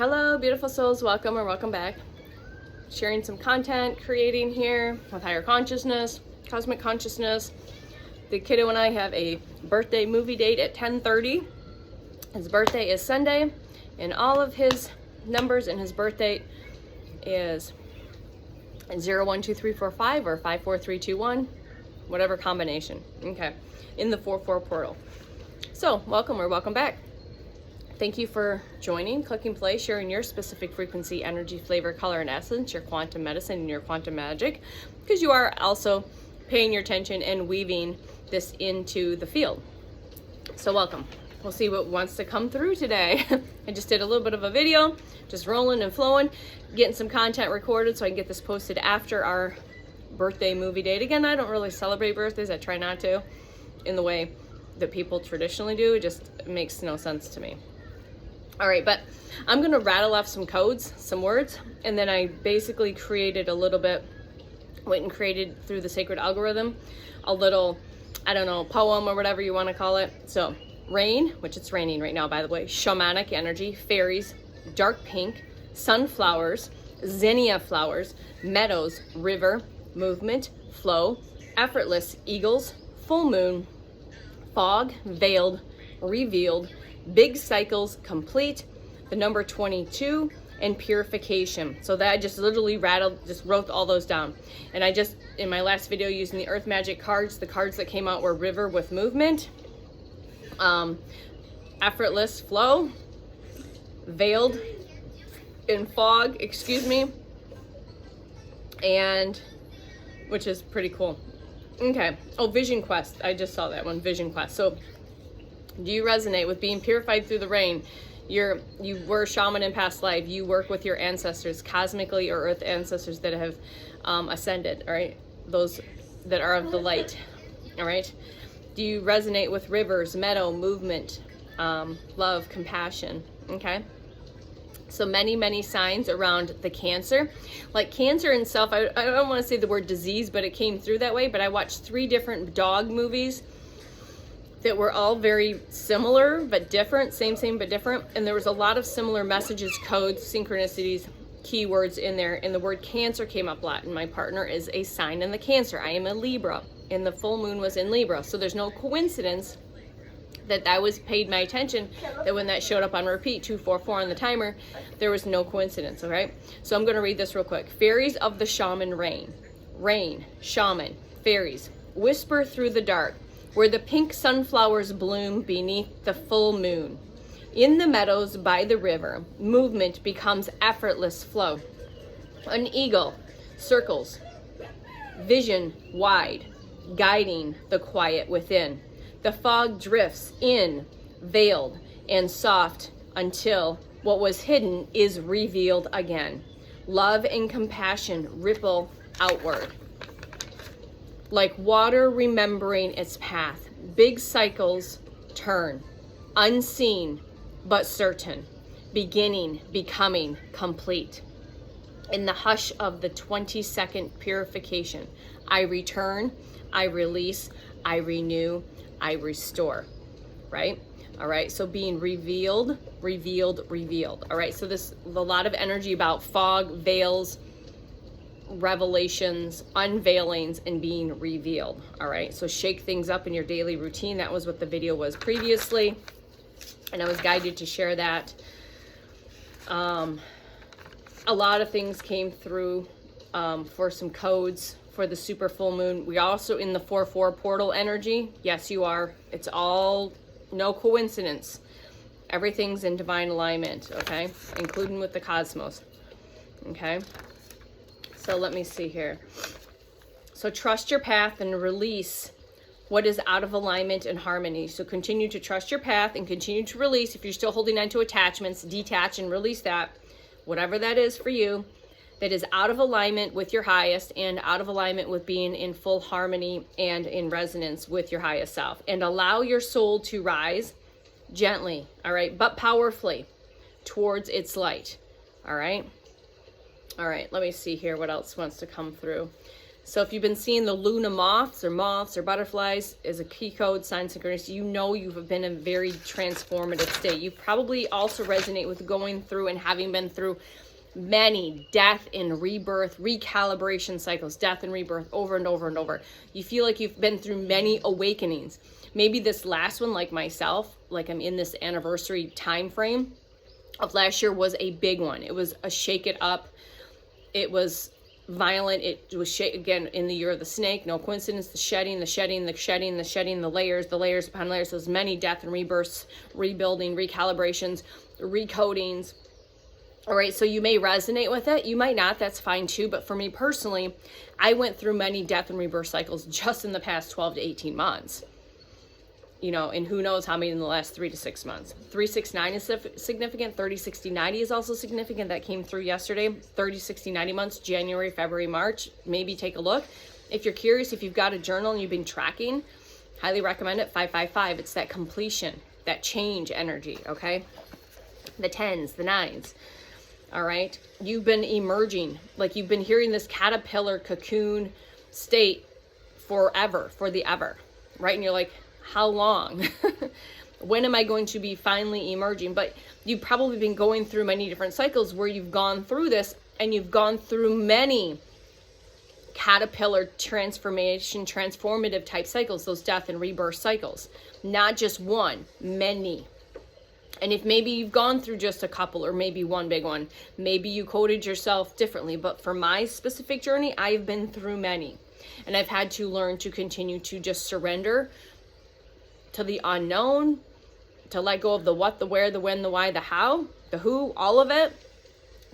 Hello, beautiful souls. Welcome or welcome back. Sharing some content, creating here with higher consciousness, cosmic consciousness. The kiddo and I have a birthday movie date at 10:30. His birthday is Sunday, and all of his numbers in his birthday is 012345 or 54321, whatever combination. Okay, in the 4/4 portal. So, welcome or welcome back. Thank you for joining, clicking play, sharing your specific frequency, energy, flavor, color, and essence, your quantum medicine, and your quantum magic, because you are also paying your attention and weaving this into the field. So welcome. We'll see what wants to come through today. I just did a little bit of a video, just rolling and flowing, getting some content recorded so I can get this posted after our birthday movie date. Again, I don't really celebrate birthdays. I try not to in the way that people traditionally do. It just makes no sense to me. All right, but I'm going to rattle off some codes, some words, and then I basically created a little bit, went and created through the sacred algorithm, a little, I don't know, poem or whatever you want to call it. So rain, which it's raining right now, by the way, shamanic energy, fairies, dark pink, sunflowers, zinnia flowers, meadows, river, movement, flow, effortless, eagles, full moon, fog, veiled, revealed, big cycles, complete, the number 22, and purification. So that I just literally wrote all those down. And I just, in my last video using the Earth Magic cards, the cards that came out were river with movement, effortless flow, veiled in fog, and which is pretty cool. Okay. Oh, Vision Quest. I just saw that one, Vision Quest. So do you resonate with being purified through the rain? You were a shaman in past life. You work with your ancestors, cosmically or earth ancestors that have ascended, all right? Those that are of the light, all right? Do you resonate with rivers, meadow, movement, love, compassion, okay? So many signs around the Cancer. Like Cancer itself, I don't want to say the word disease, but it came through that way. But I watched 3 different dog movies that were all very similar but different, same but different. And there was a lot of similar messages, codes, synchronicities, keywords in there. And the word Cancer came up a lot. And my partner is a sign in the Cancer. I am a Libra, and the full moon was in Libra. So there's no coincidence that I was paid my attention, that when that showed up on repeat, 244 on the timer, there was no coincidence, all right? So I'm going to read this real quick. Fairies of the shaman rain. Rain, shaman, fairies, whisper through the dark, where the pink sunflowers bloom beneath the full moon. In the meadows by the river, movement becomes effortless flow. An eagle circles, vision wide, guiding the quiet within. The fog drifts in, veiled and soft, until what was hidden is revealed again. Love and compassion ripple outward. Like water remembering its path, big cycles turn, unseen but certain, beginning, becoming, complete. In the hush of the 20-second purification, I return, I release, I renew, I restore, right? All right, so being revealed. All right, so this, a lot of energy about fog, veils, revelations, unveilings, and being revealed. All right, so shake things up in your daily routine. That was what the video was previously, and I was guided to share that. A lot of things came through for some codes for the super full moon. We also in the 4/4 portal energy. Yes, you are. It's all no coincidence. Everything's in divine alignment, okay? Including with the cosmos, okay? So let me see here. So trust your path and release what is out of alignment and harmony. So continue to trust your path and continue to release. If you're still holding on to attachments, detach and release that, whatever that is for you, that is out of alignment with your highest and out of alignment with being in full harmony and in resonance with your highest self. And allow your soul to rise gently, all right, but powerfully towards its light, all right? All right, let me see here what else wants to come through. So if you've been seeing the Luna moths or butterflies as a key code, sign synchronous, you know you've been in a very transformative state. You probably also resonate with going through and having been through many death and rebirth, recalibration cycles, death and rebirth over and over and over. You feel like you've been through many awakenings. Maybe this last one, like myself, like I'm in this anniversary time frame of last year, was a big one. It was a shake it up. It was violent. It was again in the year of the snake. No coincidence. The shedding, the layers upon layers. Those many death and rebirths, rebuilding, recalibrations, recodings. All right, so you may resonate with it. You might not. That's fine too. But for me personally, I went through many death and rebirth cycles just in the past 12 to 18 months. You know, and who knows how many in the last 3 to 6 months. 369 is significant. 30, 60, 90 is also significant. That came through yesterday. 30, 60, 90 months, January, February, March. Maybe take a look. If you're curious, if you've got a journal and you've been tracking, highly recommend it. 555. It's that completion, that change energy, okay? The 10s, the 9s. All right. You've been emerging, like you've been hearing this caterpillar cocoon state forever, for the ever, right? And you're like, how long? When am I going to be finally emerging? But you've probably been going through many different cycles where you've gone through this, and you've gone through many caterpillar transformation, transformative type cycles, those death and rebirth cycles, not just one, many. And if maybe you've gone through just a couple, or maybe one big one, maybe you coded yourself differently. But for my specific journey, I've been through many. And I've had to learn to continue to just surrender to the unknown, to let go of the what, the where, the when, the why, the how, the who, all of it,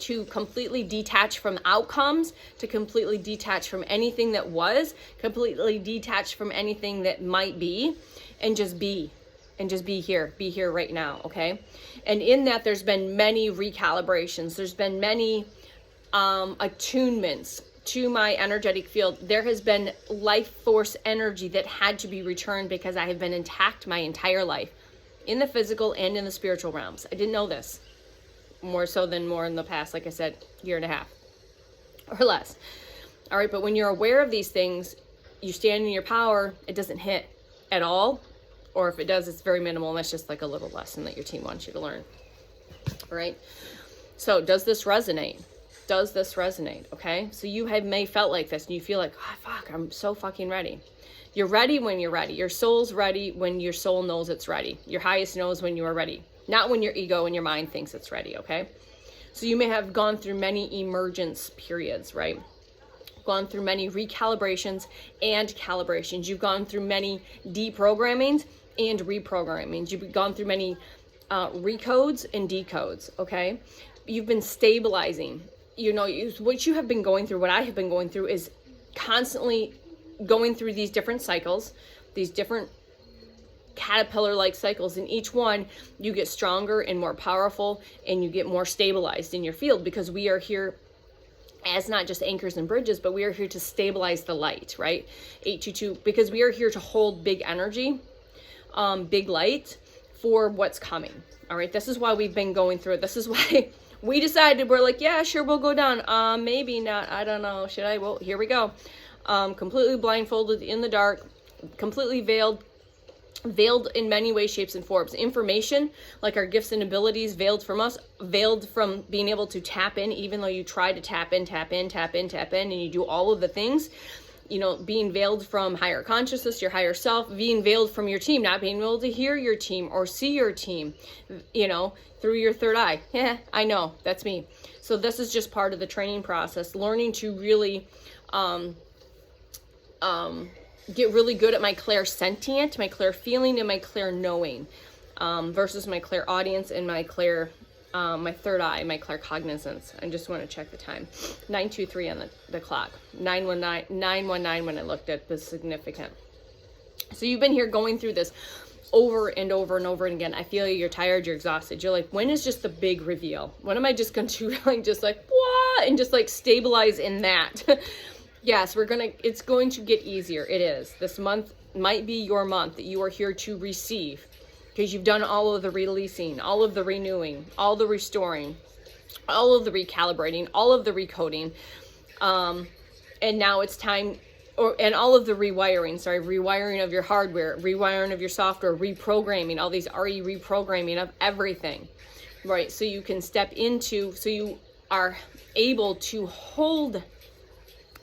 to completely detach from outcomes, to completely detach from anything that was, completely detach from anything that might be, and just be. And just be here right now, okay? And in that, there's been many recalibrations. There's been many attunements to my energetic field. There has been life force energy that had to be returned because I have been intact my entire life, in the physical and in the spiritual realms. I didn't know this. More so than more in the past, like I said, year and a half or less. All right, but when you're aware of these things, you stand in your power, it doesn't hit at all. Or if it does, it's very minimal, and that's just like a little lesson that your team wants you to learn. All right. So does this resonate? Does this resonate? Okay. So you may felt like this, and you feel like, oh, fuck, I'm so fucking ready. You're ready when you're ready. Your soul's ready when your soul knows it's ready. Your highest knows when you are ready, not when your ego and your mind thinks it's ready. Okay. So you may have gone through many emergence periods, right? Gone through many recalibrations and calibrations. You've gone through many deprogrammings and reprogramming. You've gone through many recodes and decodes, okay? You've been stabilizing. You know, what you have been going through, what I have been going through, is constantly going through these different cycles, these different caterpillar-like cycles. In each one, you get stronger and more powerful, and you get more stabilized in your field, because we are here as not just anchors and bridges, but we are here to stabilize the light, right? 822, because we are here to hold big energy, big light for what's coming. All right. This is why we've been going through it. This is why we decided, we're like, yeah, sure, we'll go down. Maybe not. I don't know. Should I? Well, here we go. Completely blindfolded, in the dark, completely veiled in many ways, shapes, and forms. Information, like our gifts and abilities, veiled from us, veiled from being able to tap in, even though you try to tap in, and you do all of the things. You know, being veiled from higher consciousness, your higher self, being veiled from your team, not being able to hear your team or see your team, you know, through your third eye. Yeah, I know, that's me. So this is just part of the training process, learning to really get really good at my clairsentient, my clear feeling, and my clear knowing, versus my clairaudience and my clear, my third eye, my claircognizance. I just want to check the time. 9:23 on the clock. 9:19 when I looked at the significant. So you've been here going through this over and over and over again. I feel you're tired, you're exhausted. You're like, when is just the big reveal? When am I just going to like, just like, what? And just like stabilize in that. Yes, it's going to get easier. It is. This month might be your month that you are here to receive, because you've done all of the releasing, all of the renewing, all the restoring, all of the recalibrating, all of the recoding. And now it's time, and all of the rewiring of your hardware, rewiring of your software, reprogramming, all these RE reprogramming of everything, right? So you can step into, so you are able to hold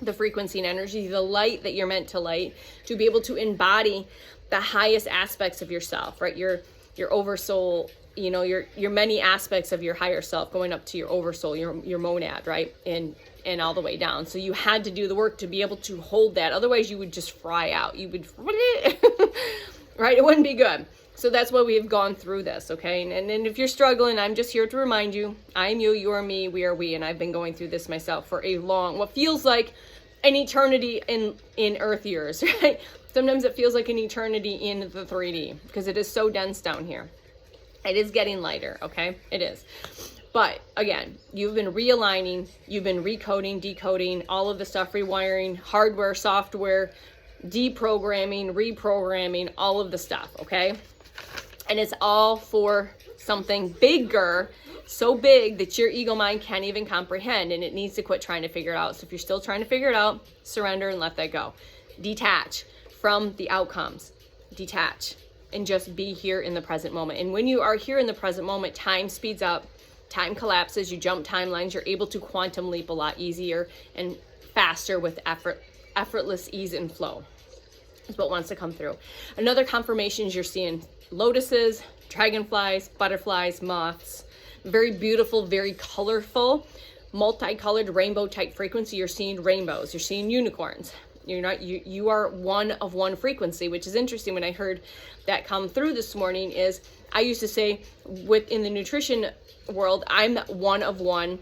the frequency and energy, the light that you're meant to light, to be able to embody the highest aspects of yourself, right? Your oversoul, you know, your many aspects of your higher self, going up to your oversoul, your monad, right? And all the way down. So you had to do the work to be able to hold that. Otherwise you would just fry out. You would, right? It wouldn't be good. So that's why we have gone through this, okay? And if you're struggling, I'm just here to remind you, I'm you, you are me, we are we, and I've been going through this myself for a long, what feels like an eternity in Earth years, right? Sometimes it feels like an eternity in the 3D because it is so dense down here. It is getting lighter, okay? It is. But again, you've been realigning, you've been recoding, decoding, all of the stuff, rewiring, hardware, software, deprogramming, reprogramming, all of the stuff, okay? And it's all for something bigger, so big that your ego mind can't even comprehend, and it needs to quit trying to figure it out. So if you're still trying to figure it out, surrender and let that go. Detach from the outcomes. Detach and just be here in the present moment. And when you are here in the present moment, time speeds up, time collapses, you jump timelines, you're able to quantum leap a lot easier and faster with effortless ease and flow. Is what wants to come through. Another confirmation is you're seeing lotuses, dragonflies, butterflies, moths. Very beautiful, very colorful, multicolored rainbow type frequency. You're seeing rainbows, you're seeing unicorns. You are one of one frequency, which is interesting. When I heard that come through this morning, is I used to say within the nutrition world, I'm one of one.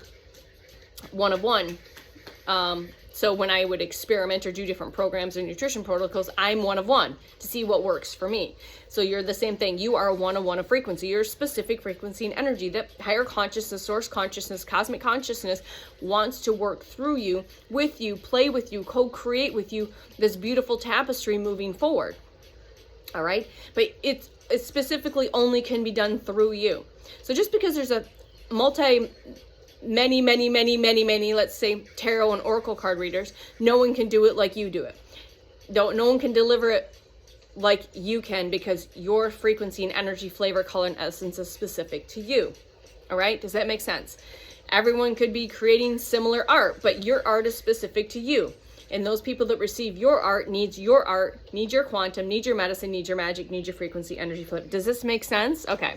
So when I would experiment or do different programs and nutrition protocols, I'm one of one to see what works for me. So you're the same thing. You are one of one of frequency. You're a specific frequency and energy that higher consciousness, source consciousness, cosmic consciousness wants to work through you, with you, play with you, co-create with you this beautiful tapestry moving forward. All right. But it specifically only can be done through you. So just because there's a many, let's say tarot and oracle card readers, no one can do it like you do it. No one can deliver it like you can, because your frequency and energy, flavor, color, and essence is specific to you. All right? Does that make sense? Everyone could be creating similar art, but your art is specific to you. And those people that receive your art, need your quantum, need your medicine, need your magic, need your frequency, energy, flip. Does this make sense? Okay.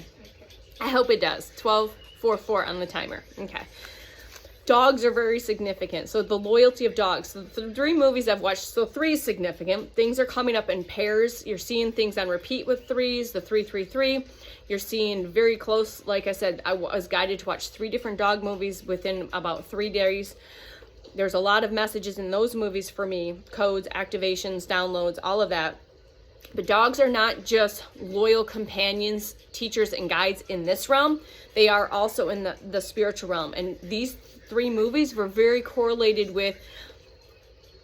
I hope it does. 12:44 on the timer. Okay. Dogs are very significant. So the loyalty of dogs. So the 3 movies I've watched, so 3 is significant. Things are coming up in pairs. You're seeing things on repeat with 3s, the 333. You're seeing very close, like I said, I was guided to watch 3 different dog movies within about 3 days. There's a lot of messages in those movies for me, codes, activations, downloads, all of that. But dogs are not just loyal companions, teachers, and guides in this realm. They are also in the spiritual realm. And these 3 movies were very correlated with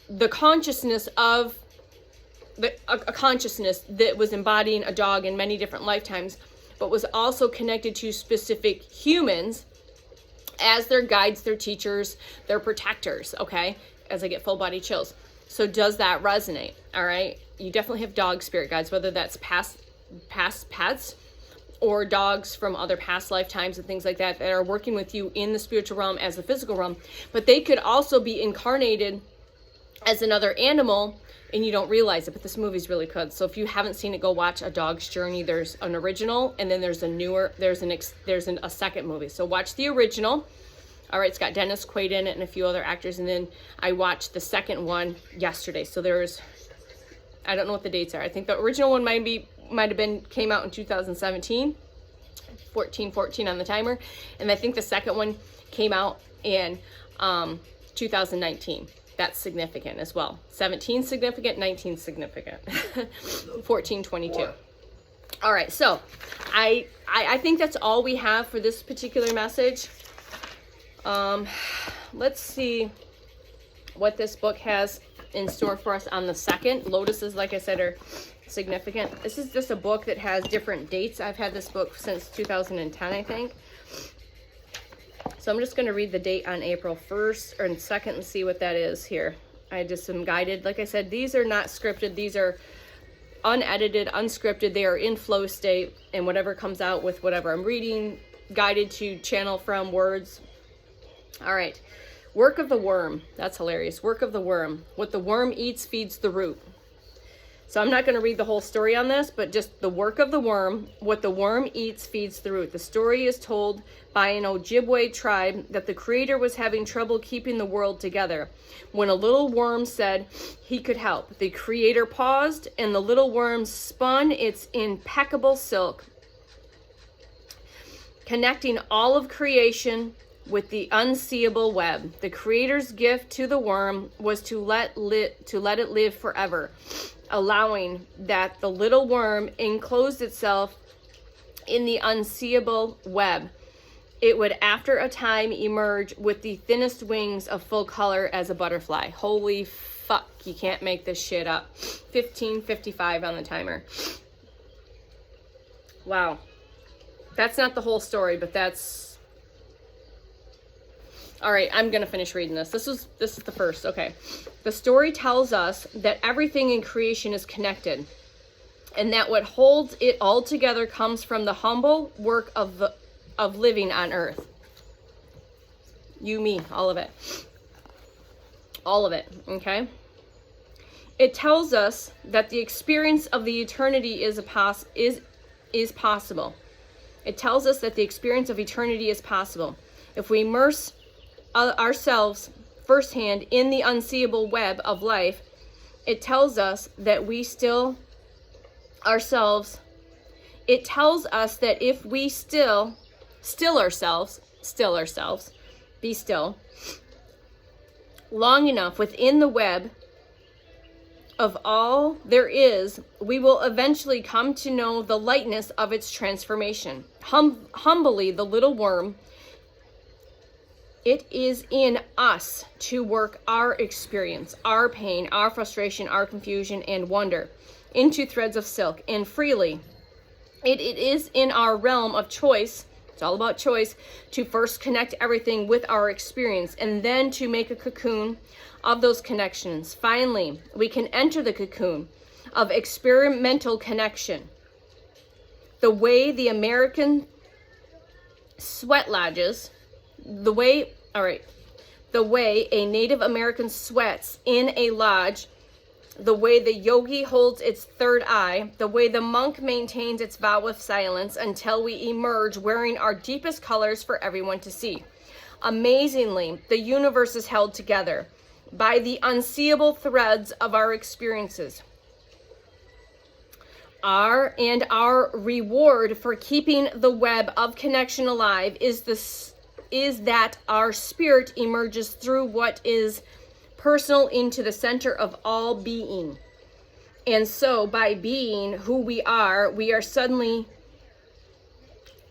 the consciousness of a consciousness that was embodying a dog in many different lifetimes, but was also connected to specific humans as their guides, their teachers, their protectors, okay? As I get full body chills. So does that resonate? All right. You definitely have dog spirit guides, whether that's past pets or dogs from other past lifetimes and things like that are working with you in the spiritual realm as the physical realm. But they could also be incarnated as another animal and you don't realize it, but this movie's really good. So if you haven't seen it, go watch A Dog's Journey. There's an original, and then there's a newer, there's a second movie. So watch the original. All right, it's got Dennis Quaid in it and a few other actors. And then I watched the second one yesterday. So there's, I don't know what the dates are. I think the original one came out in 2017, 14 on the timer. And I think the second one came out in 2019. That's significant as well. 17 significant, 19 significant, 14, 22. All right, so I think that's all we have for this particular message. Let's see what this book has in store for us on the 2nd. Lotuses, like I said, are significant. This is just a book that has different dates. I've had this book since 2010, I think. So I'm just going to read the date on April 1st or 2nd and see what that is here. I just am guided. Like I said, these are not scripted. These are unedited, unscripted. They are in flow state, and whatever comes out with whatever I'm reading, guided to channel from words. All right. Work of the worm. That's hilarious. Work of the worm. What the worm eats feeds the root. So I'm not going to read the whole story on this, but just the work of the worm. What the worm eats feeds the root. The story is told by an Ojibwe tribe that the creator was having trouble keeping the world together. When a little worm said he could help, the creator paused, and the little worm spun its impeccable silk, connecting all of creation with the unseeable web. The creator's gift to the worm was to let it live forever, allowing that the little worm enclosed itself in the unseeable web. It would after a time emerge with the thinnest wings of full color as a butterfly. Holy fuck, you can't make this shit up. 15:55 on the timer. Wow. That's not the whole story, but that's... All right, I'm going to finish reading this. This is the first. Okay. The story tells us that everything in creation is connected, and that what holds it all together comes from the humble work of living on earth. You, me, all of it. All of it, okay? It tells us that the experience of the eternity is possible. It tells us that the experience of eternity is possible. If we immerse ourselves firsthand in the unseeable web of life, it tells us that we still ourselves. It tells us that if we still ourselves, be still, long enough within the web of all there is, we will eventually come to know the lightness of its transformation. Humbly, the little worm, it is in us to work our experience, our pain, our frustration, our confusion, and wonder into threads of silk, and freely. It is in our realm of choice, it's all about choice, to first connect everything with our experience, and then to make a cocoon of those connections. Finally, we can enter the cocoon of experimental connection. The way the American sweat lodges, the way a Native American sweats in a lodge, the way the yogi holds its third eye, the way the monk maintains its vow of silence until we emerge wearing our deepest colors for everyone to see. Amazingly, the universe is held together by the unseeable threads of our experiences. Our reward for keeping the web of connection alive is that our spirit emerges through what is personal into the center of all being. And so by being who we are suddenly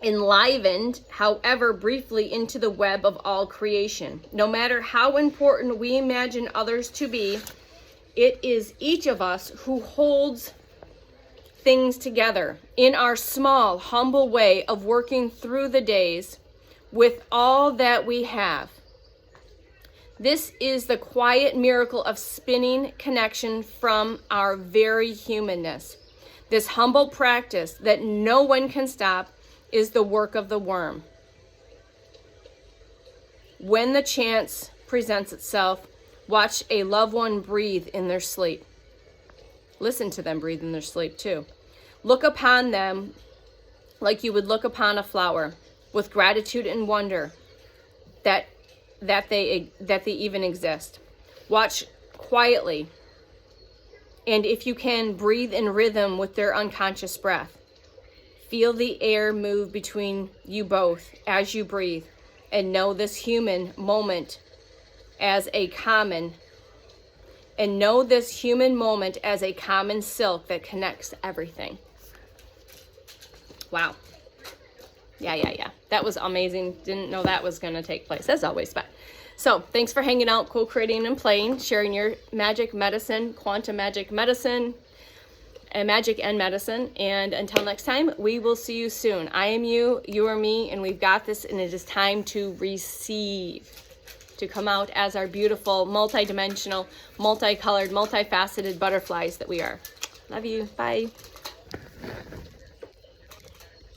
enlivened, however briefly, into the web of all creation. No matter how important we imagine others to be, it is each of us who holds things together in our small, humble way of working through the days with all that we have. This is the quiet miracle of spinning connection from our very humanness. This humble practice that no one can stop is the work of the worm. When the chance presents itself, watch a loved one breathe in their sleep. Listen to them breathe in their sleep too. Look upon them like you would look upon a flower, with gratitude and wonder that they even exist. Watch quietly, and if you can, breathe in rhythm with their unconscious breath. Feel the air move between you both as you breathe, and know this human moment as a common silk that connects everything. Wow. Yeah. That was amazing. Didn't know that was going to take place, as always. But so thanks for hanging out, co-creating and playing, sharing your magic medicine, quantum magic medicine, and magic and medicine. And until next time, we will see you soon. I am you, you are me, and we've got this, and it is time to receive. to come out as our beautiful, multi-dimensional, multicolored, multifaceted butterflies that we are. Love you. Bye.